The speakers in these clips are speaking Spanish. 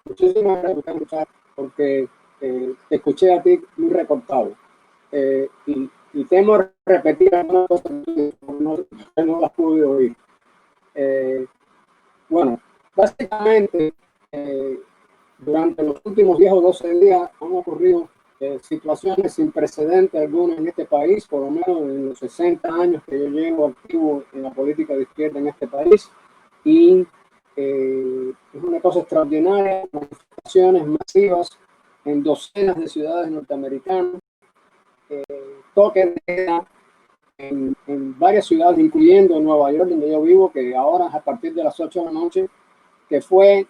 Muchísimas gracias porque te escuché a ti muy recortado. Y temo repetir algunas cosas que no las pude oír. Bueno, básicamente, durante los últimos 10 o 12 días han ocurrido situaciones sin precedentes alguna en este país, por lo menos en los 60 años que yo llevo activo en la política de izquierda en este país. Y es una cosa extraordinaria, manifestaciones masivas en docenas de ciudades norteamericanas, toque de queda en varias ciudades, incluyendo Nueva York, donde yo vivo, que ahora a partir de las 8 de la noche, que fue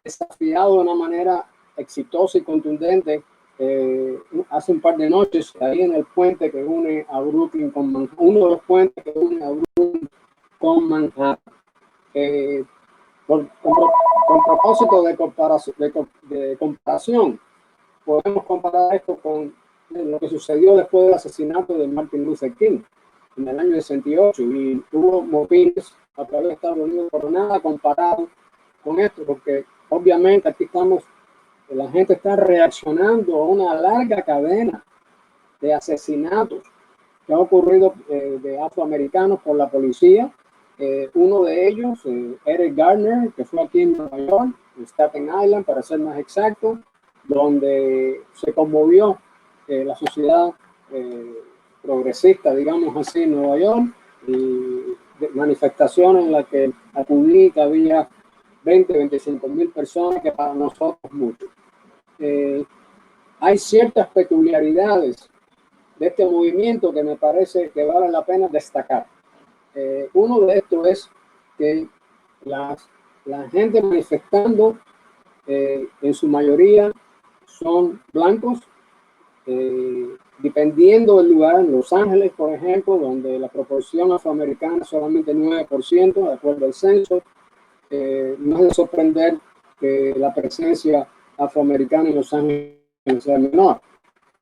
desafiado de una manera exitosa y contundente hace un par de noches, ahí en el puente que une a Brooklyn con Manhattan, uno de los puentes que une a Brooklyn con Manhattan. Con propósito de comparación, podemos comparar esto con lo que sucedió después del asesinato de Martin Luther King en el año 68, y hubo motines a través de Estados Unidos, pero nada comparado con esto, porque obviamente aquí estamos, la gente está reaccionando a una larga cadena de asesinatos que ha ocurrido de afroamericanos por la policía. Uno de ellos, Eric Garner, que fue aquí en Nueva York, en Staten Island, para ser más exacto, donde se conmovió la sociedad progresista, digamos así, en Nueva York, y manifestaciones en las que acudí que había 20-25 mil personas, que para nosotros mucho. Hay ciertas peculiaridades de este movimiento que me parece que vale la pena destacar. Uno de estos es que la gente manifestando en su mayoría son blancos, dependiendo del lugar. En Los Ángeles, por ejemplo, donde la proporción afroamericana es solamente 9%, de acuerdo al censo, no es de sorprender que la presencia afroamericana en Los Ángeles sea menor.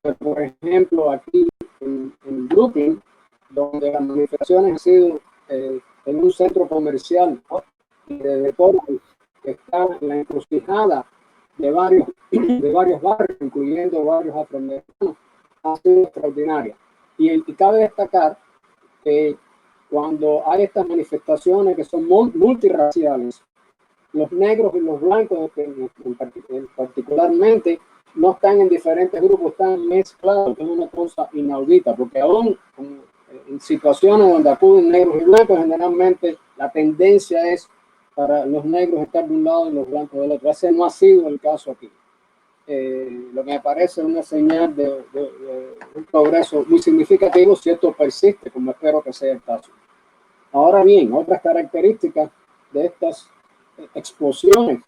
Pero, por ejemplo, aquí en Brooklyn, donde las manifestaciones han sido en un centro comercial de deporte que está en la encrucijada de varios barrios, incluyendo barrios afroamericanos, ha sido extraordinaria. Y cabe destacar que cuando hay estas manifestaciones que son multirraciales, los negros y los blancos particularmente no están en diferentes grupos, están mezclados, que es una cosa inaudita, porque aún en situaciones donde acuden negros y blancos, generalmente la tendencia es para los negros estar de un lado y los blancos del otro. Ese no ha sido el caso aquí. Lo que me parece una señal de un progreso muy significativo, si esto persiste, como espero que sea el caso. Ahora bien, otras características de estas explosiones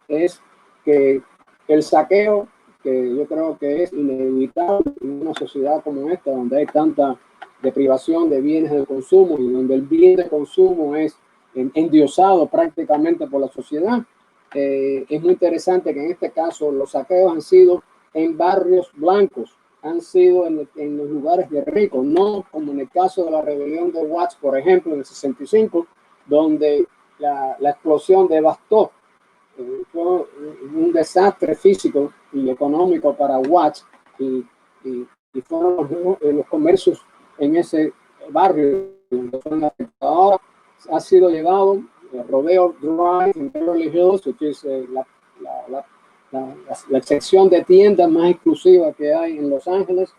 es que el saqueo, que yo creo que es inevitable en una sociedad como esta, donde hay tanta deprivación de bienes de consumo y donde el bien de consumo es endiosado prácticamente por la sociedad. Es muy interesante que en este caso los saqueos han sido en barrios blancos, han sido en los lugares de ricos, no como en el caso de la rebelión de Watts, por ejemplo, en el 65, donde la explosión devastó. Fue un desastre físico y económico para Watts, y fueron los comercios en ese barrio donde fueron afectados. Ahora ha sido llevado Rodeo Drive en Beverly Hills, que es la sección de tiendas más exclusiva que hay en Los Ángeles.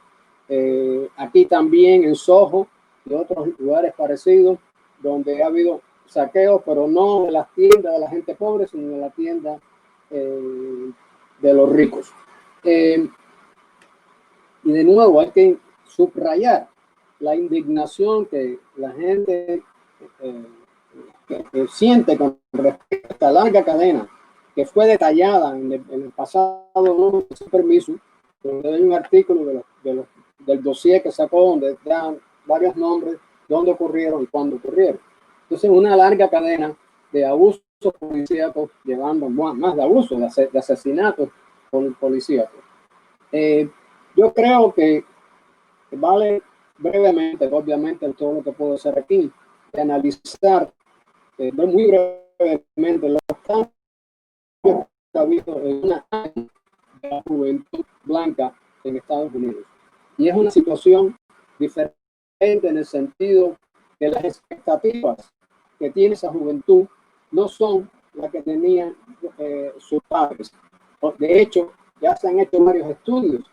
Aquí también en Soho y otros lugares parecidos, donde ha habido saqueos, pero no de las tiendas de la gente pobre, sino de la tienda de los ricos. Y de nuevo hay que subrayar la indignación que la gente que siente con respecto a esta larga cadena que fue detallada en el pasado número de permiso, donde hay un artículo del dossier que sacó, donde dan varios nombres, dónde ocurrieron y cuándo ocurrieron. Entonces, una larga cadena de abusos policíacos, llevando más de abusos, de asesinatos policíacos. Yo creo que vale brevemente, obviamente, todo lo que puedo hacer aquí, de analizar muy brevemente los cambios ha habido en una área de la juventud blanca en Estados Unidos. Y es una situación diferente en el sentido que las expectativas que tiene esa juventud no son las que tenían sus padres. De hecho, ya se han hecho varios estudios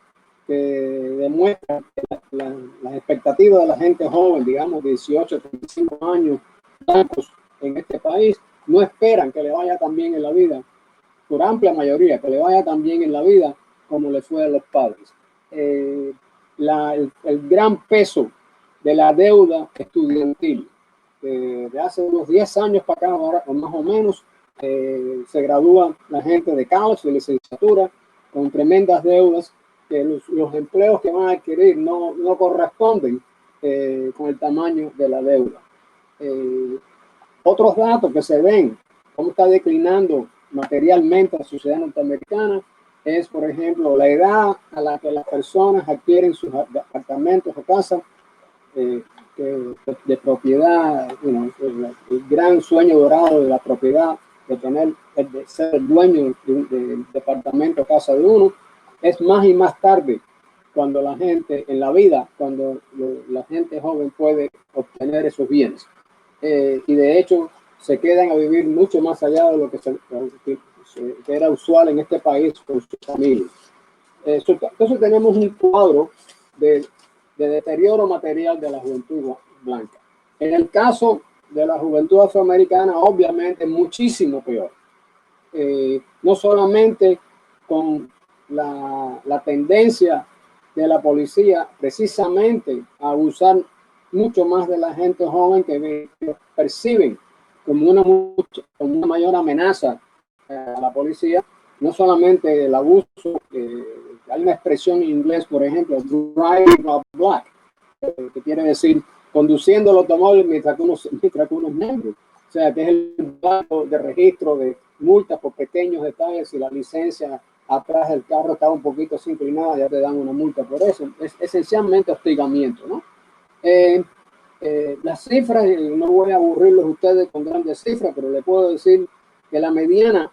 que demuestran que las expectativas de la gente joven, digamos 18, 35 años, blancos en este país, no esperan que le vaya tan bien en la vida, por amplia mayoría, que le vaya tan bien en la vida como le fue a los padres. El gran peso de la deuda estudiantil, de hace unos 10 años para acá, ahora, más o menos, se gradúa la gente de college, de licenciatura, con tremendas deudas, que los empleos que van a adquirir no corresponden con el tamaño de la deuda. Otros datos que se ven, cómo está declinando materialmente la sociedad norteamericana, es, por ejemplo, la edad a la que las personas adquieren sus apartamentos o casas de propiedad, el gran sueño dorado de la propiedad, de ser el dueño del departamento o casa de uno, es más y más tarde cuando la gente en la vida, cuando la gente joven puede obtener esos bienes. Y de hecho se quedan a vivir mucho más allá de lo que era usual en este país con sus familias. Entonces tenemos un cuadro de deterioro material de la juventud blanca. En el caso de la juventud afroamericana, obviamente muchísimo peor. No solamente con la tendencia de la policía precisamente a abusar mucho más de la gente joven que perciben como una mayor amenaza a la policía, no solamente el abuso, hay una expresión en inglés, por ejemplo, driving while black, que quiere decir conduciendo el automóvil mientras que uno es negro. O sea, que es el banco de registro de multas por pequeños detalles. Si la licencia atrás del carro está un poquito así inclinada, ya te dan una multa por eso. Es esencialmente hostigamiento, ¿no? Las cifras, no voy a aburrirlos ustedes con grandes cifras, pero les puedo decir que la mediana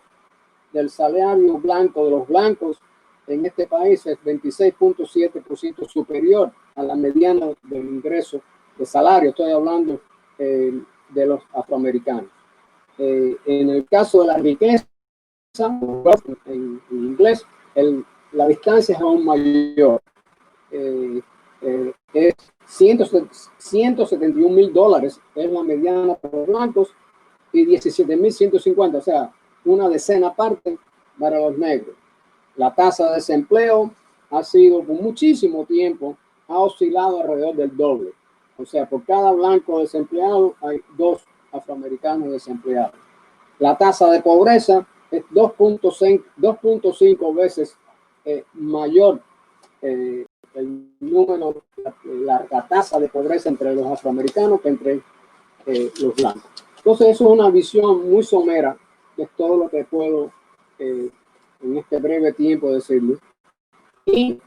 del salario blanco de los blancos en este país es 26.7% superior a la mediana del ingreso de salario. Estoy hablando de los afroamericanos. En el caso de la riqueza, en inglés, la distancia es aún mayor. Es $171,000 es la mediana para los blancos y 17,150, o sea, una decena aparte para los negros. La tasa de desempleo ha sido por muchísimo tiempo, ha oscilado alrededor del doble. O sea, por cada blanco desempleado hay 2 afroamericanos desempleados. La tasa de pobreza es 2.5 veces mayor el número, la tasa de pobreza entre los afroamericanos que entre los blancos. Entonces, eso es una visión muy somera de todo lo que puedo en este breve tiempo decirlo. Y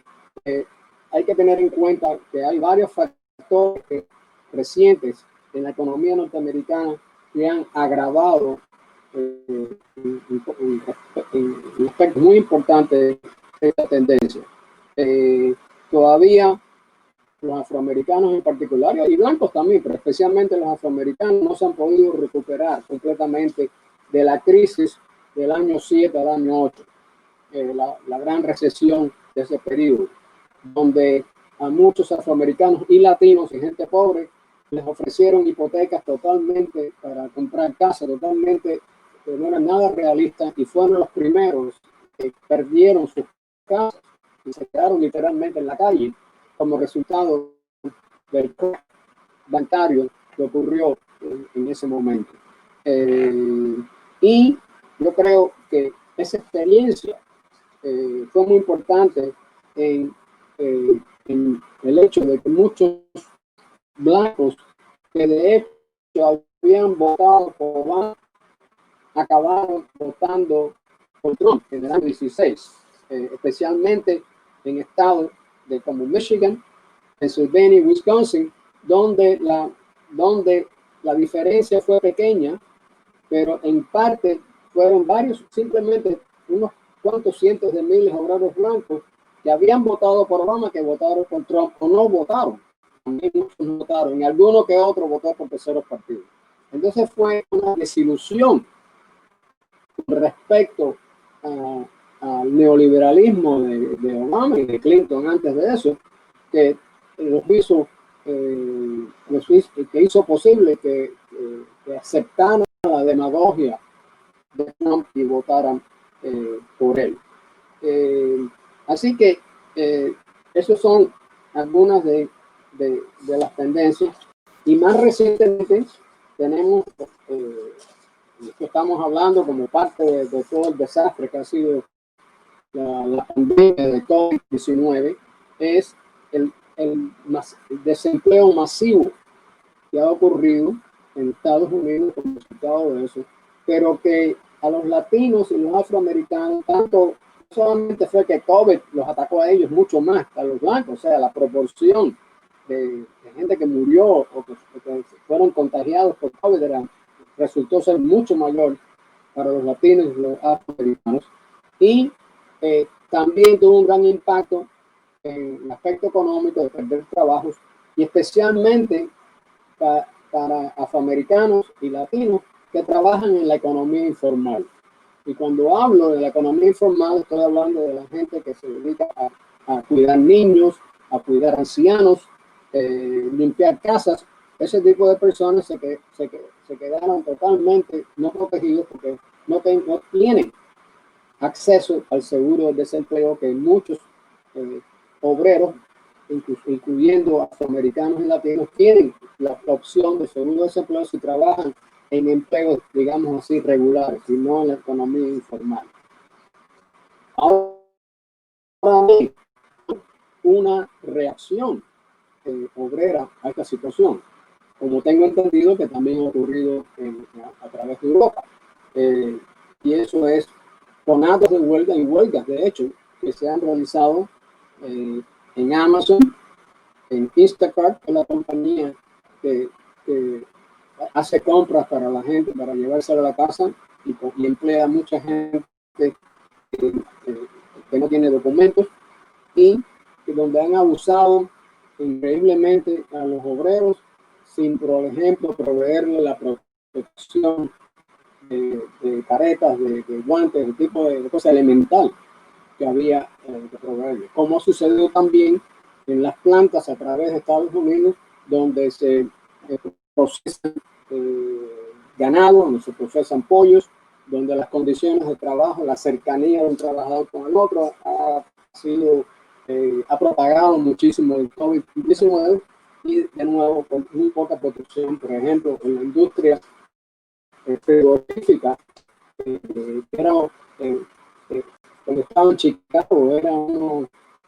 hay que tener en cuenta que hay varios factores recientes en la economía norteamericana que han agravado un aspecto muy importante de esta tendencia. Todavía los afroamericanos en particular, y blancos también, pero especialmente los afroamericanos, no se han podido recuperar completamente de la crisis del año 7 al año 8, la gran recesión de ese periodo, donde a muchos afroamericanos y latinos y gente pobre les ofrecieron hipotecas totalmente para comprar casa, totalmente que no eran nada realistas, y fueron los primeros que perdieron sus casas y se quedaron literalmente en la calle como resultado del crack bancario que ocurrió en ese momento. Y yo creo que esa experiencia fue muy importante en el hecho de que muchos blancos que de hecho habían votado por Obama acabaron votando por Trump en el año 16, especialmente en estados como Michigan, Pennsylvania y Wisconsin, donde la diferencia fue pequeña, pero en parte fueron varios, simplemente unos cuantos cientos de miles de obreros blancos que habían votado por Obama, que votaron por Trump o no votaron. También muchos no votaron y alguno que otro votó por terceros partidos. Entonces fue una desilusión respecto al neoliberalismo de Obama y de Clinton antes de eso, que hizo posible que aceptaran la demagogia de Trump y votaran por él. Así que esas son algunas de las tendencias. Y más recientemente tenemos que estamos hablando como parte de todo el desastre que ha sido la pandemia de COVID-19, es el desempleo masivo que ha ocurrido en Estados Unidos como resultado de eso, pero que a los latinos y los afroamericanos, tanto solamente fue que COVID los atacó a ellos mucho más que a los blancos, o sea, la proporción de gente que murió o que fueron contagiados por COVID resultó ser mucho mayor para los latinos y los afroamericanos. Y también tuvo un gran impacto en el aspecto económico de perder trabajos y especialmente para afroamericanos y latinos que trabajan en la economía informal. Y cuando hablo de la economía informal, estoy hablando de la gente que se dedica a cuidar niños, a cuidar ancianos, limpiar casas. Ese tipo de personas se quedaron totalmente no protegidos porque no tienen acceso al seguro de desempleo que muchos obreros, incluyendo afroamericanos y latinos, tienen la opción de seguro de desempleo si trabajan en empleos, digamos así, regulares, y no en la economía informal. Ahora hay una reacción obrera a esta situación, como tengo entendido que también ha ocurrido a través de Europa. Y eso es con actos de huelga y huelgas, de hecho, que se han realizado en Amazon, en Instacart, que es la compañía que hace compras para la gente, para llevársela a la casa y emplea a mucha gente que no tiene documentos y donde han abusado increíblemente a los obreros sin, por ejemplo, proveerle la protección de caretas, de guantes, de tipo de cosa elemental que había que proveerle. Como sucedió también en las plantas a través de Estados Unidos, donde se procesan ganado, donde se procesan pollos, donde las condiciones de trabajo, la cercanía de un trabajador con el otro ha propagado muchísimo el COVID-19 y de nuevo con muy poca protección, por ejemplo, en la industria frigorífica, cuando estaba en Chicago, era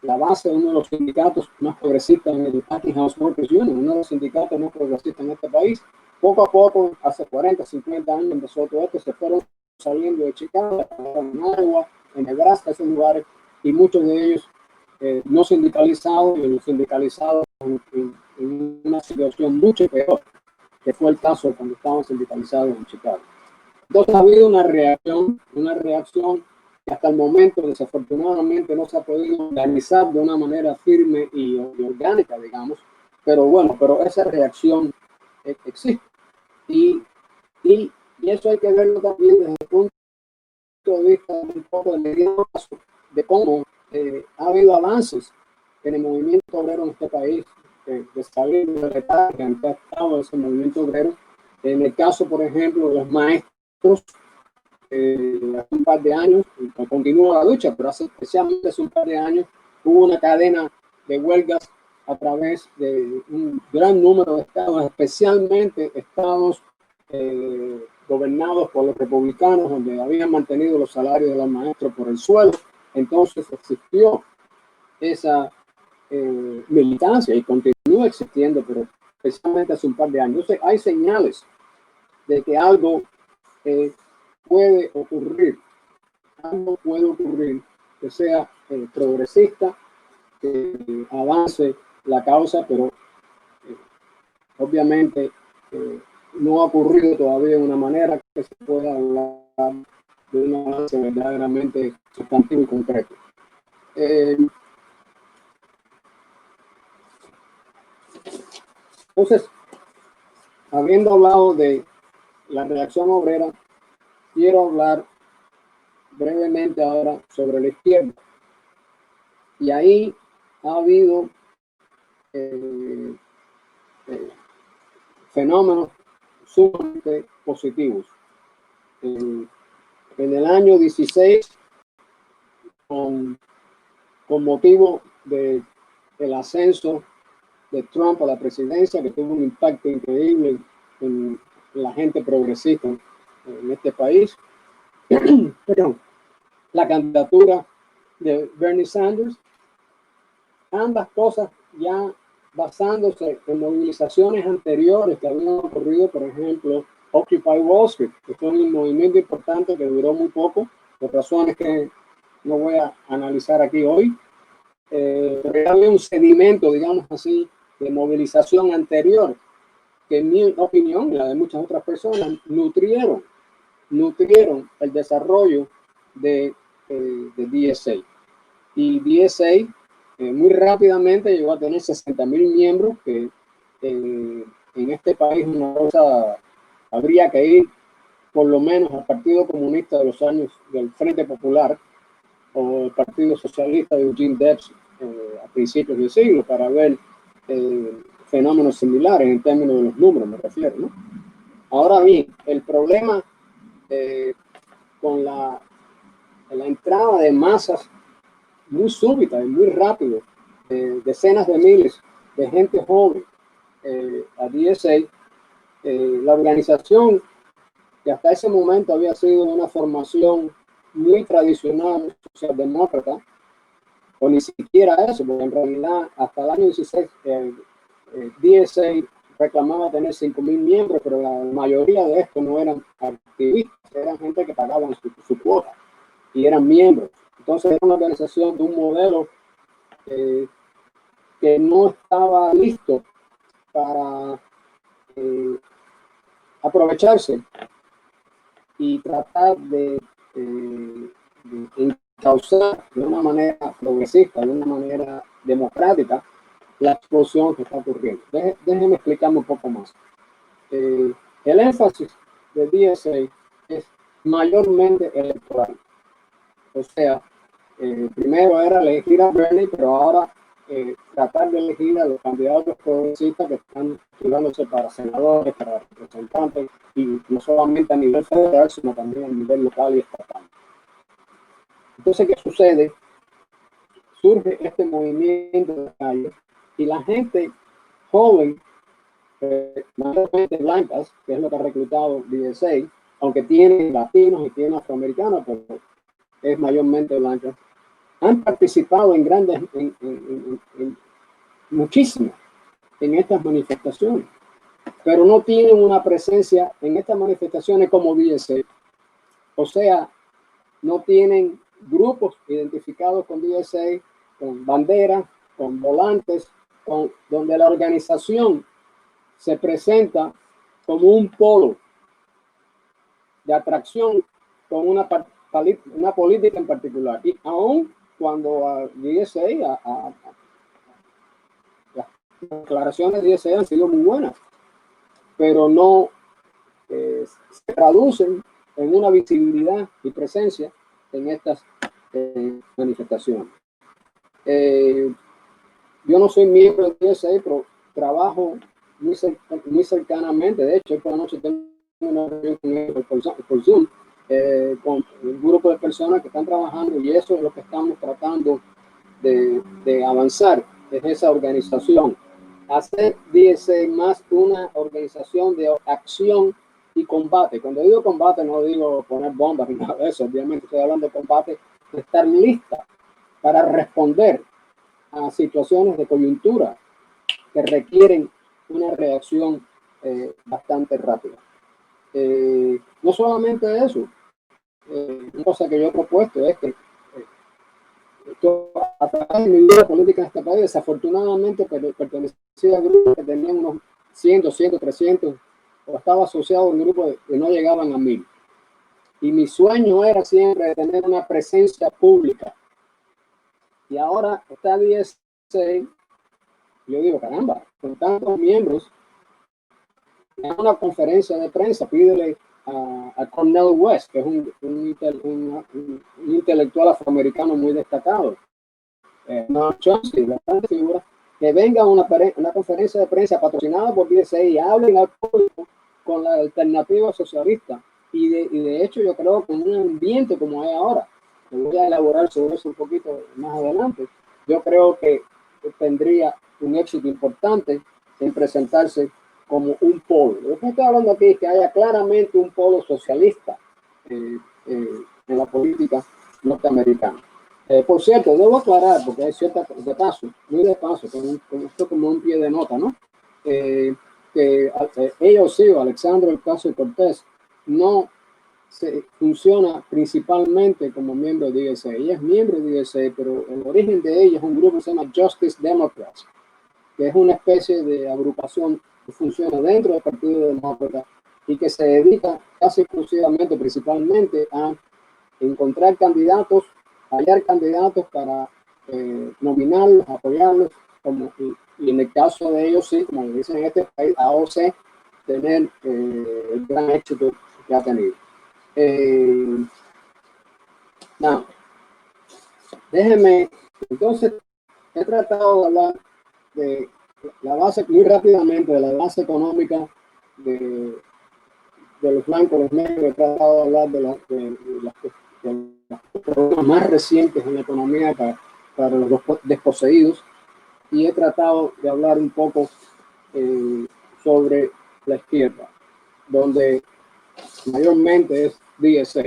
la base de uno de los sindicatos más progresistas en el Packing House Workers Union, uno de los sindicatos más progresistas en este país. Poco a poco, hace 40, 50 años, empezó todo esto, se fueron saliendo de Chicago, en Iowa, en Nebraska, esos lugares, y muchos de ellos no sindicalizados, y los sindicalizados en una situación mucho peor, que fue el caso cuando estaban sindicalizados en Chicago. Entonces ha habido una reacción que hasta el momento desafortunadamente no se ha podido organizar de una manera firme y orgánica, digamos, pero esa reacción existe. Y eso hay que verlo también desde el punto de vista un poco de mediano plazo, de cómo ha habido avances en el movimiento obrero en este país, de salir de letargia en que ha estado ese movimiento obrero. En el caso, por ejemplo, de los maestros, hace un par de años, continúa la lucha, pero especialmente hace un par de años, hubo una cadena de huelgas a través de un gran número de estados, especialmente estados gobernados por los republicanos, donde habían mantenido los salarios de los maestros por el suelo. Entonces existió esa militancia y continúa existiendo, pero especialmente hace un par de años. Entonces hay señales de que algo puede ocurrir que sea progresista, que avance la causa, pero obviamente no ha ocurrido todavía de una manera que se pueda hablar de un avance verdaderamente sustantivo y concreto. Entonces, habiendo hablado de la reacción obrera, quiero hablar brevemente ahora sobre la izquierda. Y ahí ha habido fenómenos sumamente positivos. En el año 16, con motivo del ascenso de Trump a la presidencia, que tuvo un impacto increíble en la gente progresista en este país, pero la candidatura de Bernie Sanders, ambas cosas ya basándose en movilizaciones anteriores que habían ocurrido, por ejemplo, Occupy Wall Street, que fue un movimiento importante que duró muy poco, por razones que no voy a analizar aquí hoy, pero había un sedimento, digamos así, de movilización anterior, que en mi opinión y la de muchas otras personas nutrieron el desarrollo de DSA. Y DSA muy rápidamente llegó a tener 60,000 miembros, que en este país una cosa habría que ir por lo menos al Partido Comunista de los años del Frente Popular o el Partido Socialista de Eugene Debs a principios del siglo para ver fenómenos similares en términos de los números, me refiero, ¿no? Ahora bien, el problema con la entrada de masas muy súbita y muy rápido, decenas de miles de gente joven a DSA, la organización que hasta ese momento había sido una formación muy tradicional socialdemócrata, o ni siquiera eso, porque en realidad hasta el año 16 DSA reclamaba tener 5,000 miembros, pero la mayoría de estos no eran activistas, eran gente que pagaban su cuota y eran miembros. Entonces era una organización de un modelo que no estaba listo para aprovecharse y tratar de encauzar de una manera progresista, de una manera democrática, la explosión que está ocurriendo. Déjenme explicarme un poco más. El énfasis de DSA es mayormente electoral. O sea, primero era elegir a Bernie, pero ahora tratar de elegir a los candidatos progresistas que están tirándose para senadores, para representantes, y no solamente a nivel federal, sino también a nivel local y estatal. Entonces, ¿qué sucede? Surge este movimiento de calle y la gente joven, mayormente blancas, que es lo que ha reclutado DSA, aunque tiene latinos y tiene afroamericanos, pero es mayormente blanca, han participado en grandes, muchísimo en estas manifestaciones, pero no tienen una presencia en estas manifestaciones como DSA. O sea, no tienen grupos identificados con DSA, con banderas, con volantes, donde la organización se presenta como un polo de atracción con una política en particular. Y aún cuando a DSA, las declaraciones de DSA han sido muy buenas, pero no se traducen en una visibilidad y presencia en estas manifestaciones. Yo no soy miembro de DSA, pero trabajo muy cercanamente. De hecho, esta noche tengo una reunión por Zoom con un grupo de personas que están trabajando, y eso es lo que estamos tratando de avanzar, es esa organización, hacer DSA más una organización de acción y combate. Cuando digo combate no digo poner bombas ni nada de eso, obviamente estoy hablando de combate, de estar lista para responder a situaciones de coyuntura que requieren una reacción bastante rápida. No solamente eso, una cosa que yo he propuesto es que a través de mi vida política en este país, desafortunadamente pertenecía a grupos que tenían unos 100, 200, 300, o estaba asociado a un grupo que no llegaban a 1000. Y mi sueño era siempre tener una presencia pública. Y ahora está 16. Yo digo, caramba, con tantos miembros, en una conferencia de prensa, pídele a Cornel West, que es un intelectual afroamericano muy destacado, Noam Chomsky, bastante figura, que venga a una conferencia de prensa patrocinada por DSA y hablen al público con la alternativa socialista. Y de hecho yo creo que en un ambiente como hay ahora, que voy a elaborar sobre eso un poquito más adelante, yo creo que tendría un éxito importante en presentarse como un polo. Lo que estoy hablando aquí es que haya claramente un polo socialista en la política norteamericana. Por cierto, debo aclarar, porque hay cierta de paso, muy de paso, con esto como un pie de nota, ¿no? Que ellos sí, Alexandre Ocasio-Cortez, no funciona principalmente como miembro de DSA. Ella es miembro de DSA, pero el origen de ella es un grupo que se llama Justice Democrats, que es una especie de agrupación que funciona dentro del Partido Demócrata y que se dedica casi exclusivamente, principalmente, a encontrar candidatos, hallar candidatos para nominarlos, apoyarlos, y en el caso de ellos, sí, como dicen en este país, AOC, tener el gran éxito que ha tenido. No, déjenme, entonces, he tratado de hablar de la base, muy rápidamente, de la base económica de los blancos, los negros. He tratado de hablar de los problemas más recientes en la economía para los desposeídos, y he tratado de hablar un poco sobre la izquierda, donde mayormente es DSA,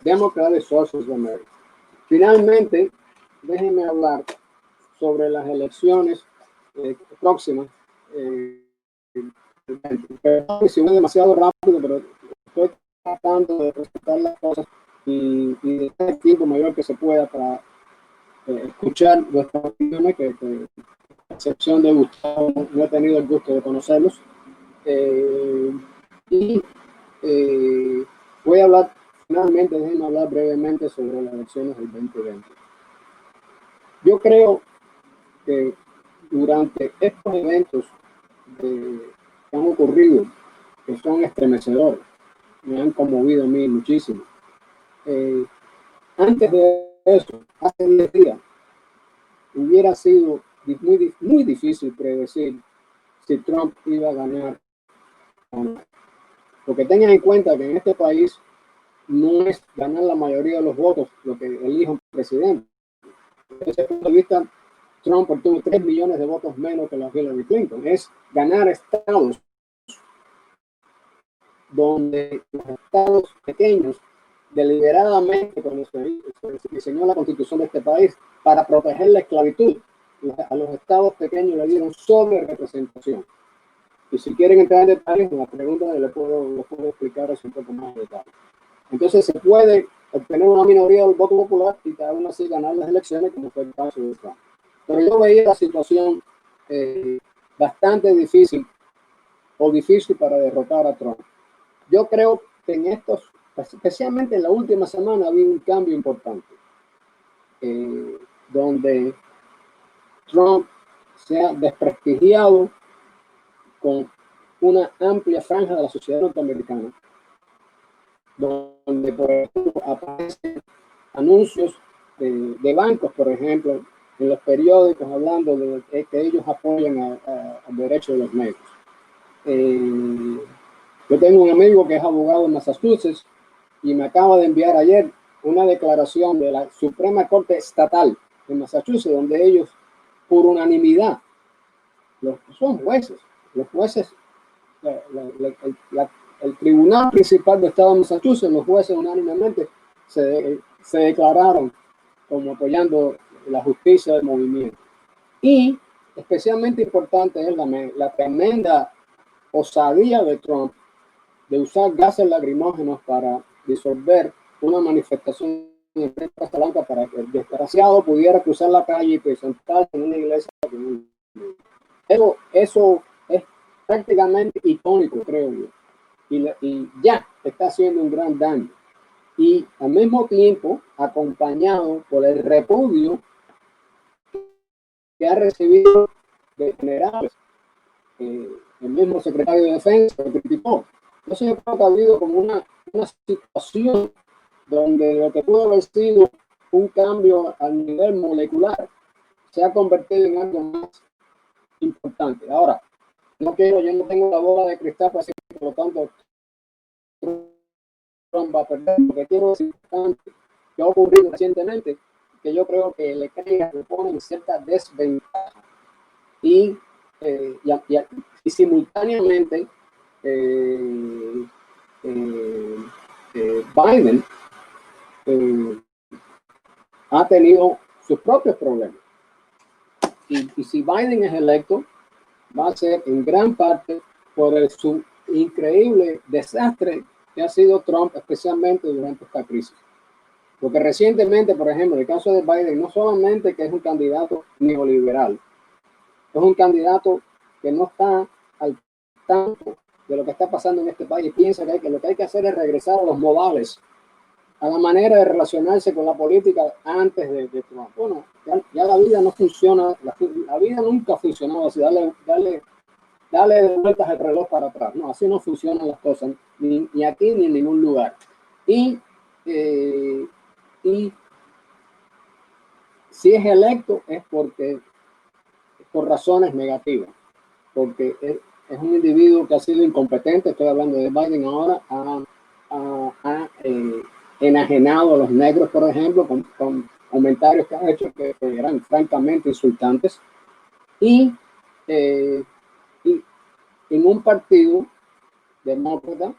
Democratic Socialist America. Finalmente, déjenme hablar sobre las elecciones próximas. Si voy demasiado rápido, pero estoy tratando de presentar las cosas y de tener el tiempo mayor que se pueda para escuchar vuestras opiniones, que a excepción de Gustavo, no he tenido el gusto de conocerlos. Y voy a hablar, finalmente, déjenme hablar brevemente sobre las elecciones del 2020. Yo creo que durante estos eventos que han ocurrido, que son estremecedores, me han conmovido a mí muchísimo. Antes de eso, hace 10 días, hubiera sido muy difícil predecir si Trump iba a ganar o no. Porque tengan en cuenta que en este país no es ganar la mayoría de los votos lo que elige un presidente. Desde ese punto de vista, Trump obtuvo 3 millones de votos menos que la Hillary Clinton. Es ganar estados donde los estados pequeños, deliberadamente, cuando se diseñó la constitución de este país, para proteger la esclavitud, a los estados pequeños le dieron sobre representación. Y si quieren entrar en detalles, en la pregunta les puedo explicar eso un poco más de detalle. Entonces se puede obtener una minoría del voto popular y aún así ganar las elecciones, como fue el caso de Trump. Pero yo veía la situación bastante difícil para derrotar a Trump. Yo creo que en estos, especialmente en la última semana, había un cambio importante, donde Trump se ha desprestigiado con una amplia franja de la sociedad norteamericana, donde por ejemplo aparecen anuncios de bancos, por ejemplo, en los periódicos, hablando de que ellos apoyan al derecho de los negros. Yo tengo un amigo que es abogado en Massachusetts y me acaba de enviar ayer una declaración de la Suprema Corte Estatal de Massachusetts, donde ellos, por unanimidad, son jueces, los jueces, el Tribunal Principal del Estado de Massachusetts, los jueces unánimemente se declararon como apoyando la justicia del movimiento. Y especialmente importante es la tremenda osadía de Trump de usar gases lacrimógenos para disolver una manifestación en Casa Blanca para que el desgraciado pudiera cruzar la calle y presentarse en una iglesia. Eso es prácticamente icónico, creo yo. Y ya está haciendo un gran daño. y al mismo tiempo acompañado por el repudio que ha recibido de generales. El mismo secretario de Defensa lo criticó. Entonces yo creo que ha habido como una situación donde lo que pudo haber sido un cambio a nivel molecular se ha convertido en algo más importante. Ahora, yo no tengo la bola de cristal para decir, por lo tanto, Trump va a perder. Lo que quiero decir que ha ocurrido recientemente, que yo creo que le ponen cierta desventaja y, y simultáneamente Biden ha tenido sus propios problemas. Y si Biden es electo, va a ser en gran parte por su increíble desastre que ha sido Trump, especialmente durante esta crisis. Porque recientemente, por ejemplo, el caso de Biden, no solamente que es un candidato neoliberal, es un candidato que no está al tanto de lo que está pasando en este país y piensa que lo que hay que hacer es regresar a los modales, a la manera de relacionarse con la política antes de Trump. Bueno, ya la vida no funciona, la vida nunca ha funcionado así, dale vueltas al reloj para atrás. No, así no funcionan las cosas, ni aquí ni en ningún lugar. Y si es electo es por razones negativas, porque es un individuo que ha sido incompetente. Estoy hablando de Biden ahora, ha enajenado a los negros, por ejemplo, con comentarios que ha hecho que eran francamente insultantes, y en un partido demócrata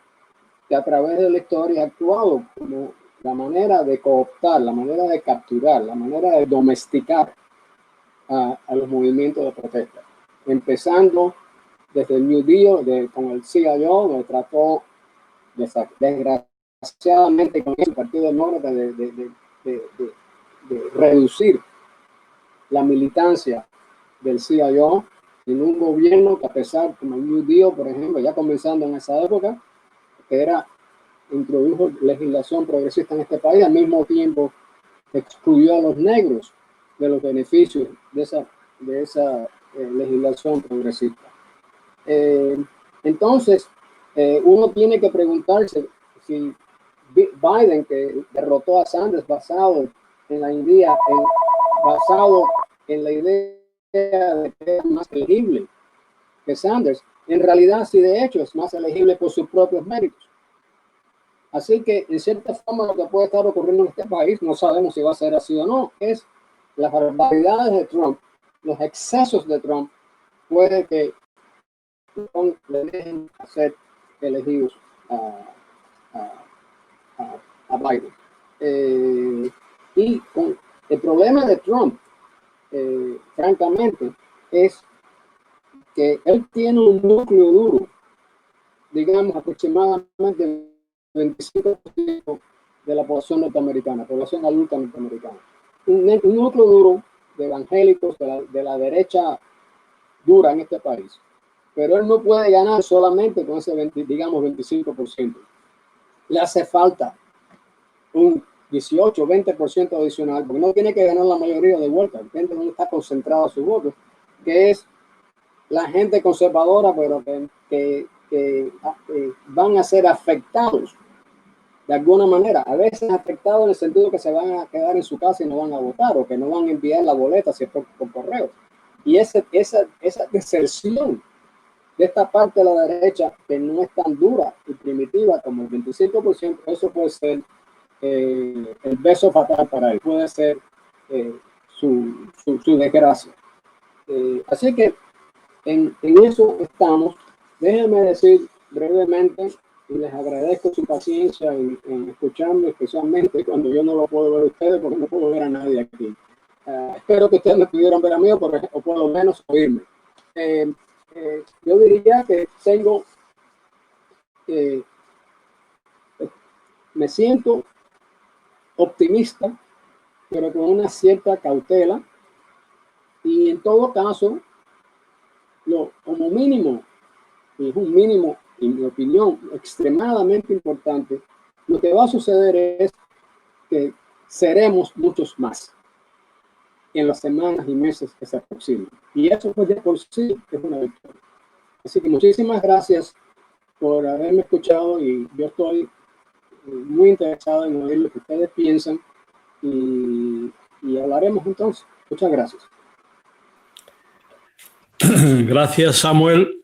que a través de la historia ha actuado como la manera de cooptar, la manera de capturar, la manera de domesticar a los movimientos de protesta, empezando desde el New Deal con el CIO, donde trató desgraciadamente con el Partido Demócrata de reducir la militancia del CIO en un gobierno que, a pesar, como el New Deal, por ejemplo, ya comenzando en esa época, que introdujo legislación progresista en este país, al mismo tiempo excluyó a los negros de los beneficios de esa legislación progresista. Entonces, uno tiene que preguntarse si Biden, que derrotó a Sanders basado en la idea de que es más elegible que Sanders, en realidad sí, de hecho es más elegible por sus propios méritos. Así que, en cierta forma, lo que puede estar ocurriendo en este país, no sabemos si va a ser así o no, es las barbaridades de Trump, los excesos de Trump, puede que le dejen ser elegidos a Biden. Y el problema de Trump, francamente, es que él tiene un núcleo duro, digamos aproximadamente 25% de la población norteamericana, población adulta norteamericana. Un núcleo duro de evangélicos de la derecha dura en este país. Pero él no puede ganar solamente con ese 25%. Le hace falta un 18-20% adicional, porque no tiene que ganar la mayoría de vuelta, depende de dónde está concentrado su voto, que es la gente conservadora, pero que van a ser afectados de alguna manera, a veces afectados en el sentido que se van a quedar en su casa y no van a votar, o que no van a enviar la boleta si es por correo. Y esa deserción de esta parte de la derecha, que no es tan dura y primitiva como el 25%, eso puede ser el beso fatal para él, puede ser su desgracia. Así que en eso estamos. Déjenme decir brevemente, y les agradezco su paciencia en escucharme, especialmente cuando yo no lo puedo ver a ustedes, porque no puedo ver a nadie aquí. Espero que ustedes me pudieran ver a mí, o por lo menos oírme. Yo diría que me siento optimista, pero con una cierta cautela, y en todo caso, como mínimo, y es un mínimo, en mi opinión, extremadamente importante, lo que va a suceder es que seremos muchos más en las semanas y meses que se aproximan. Y eso pues de por sí es una victoria. Así que muchísimas gracias por haberme escuchado y yo estoy muy interesado en oír lo que ustedes piensan y hablaremos entonces. Muchas gracias. Gracias, Samuel.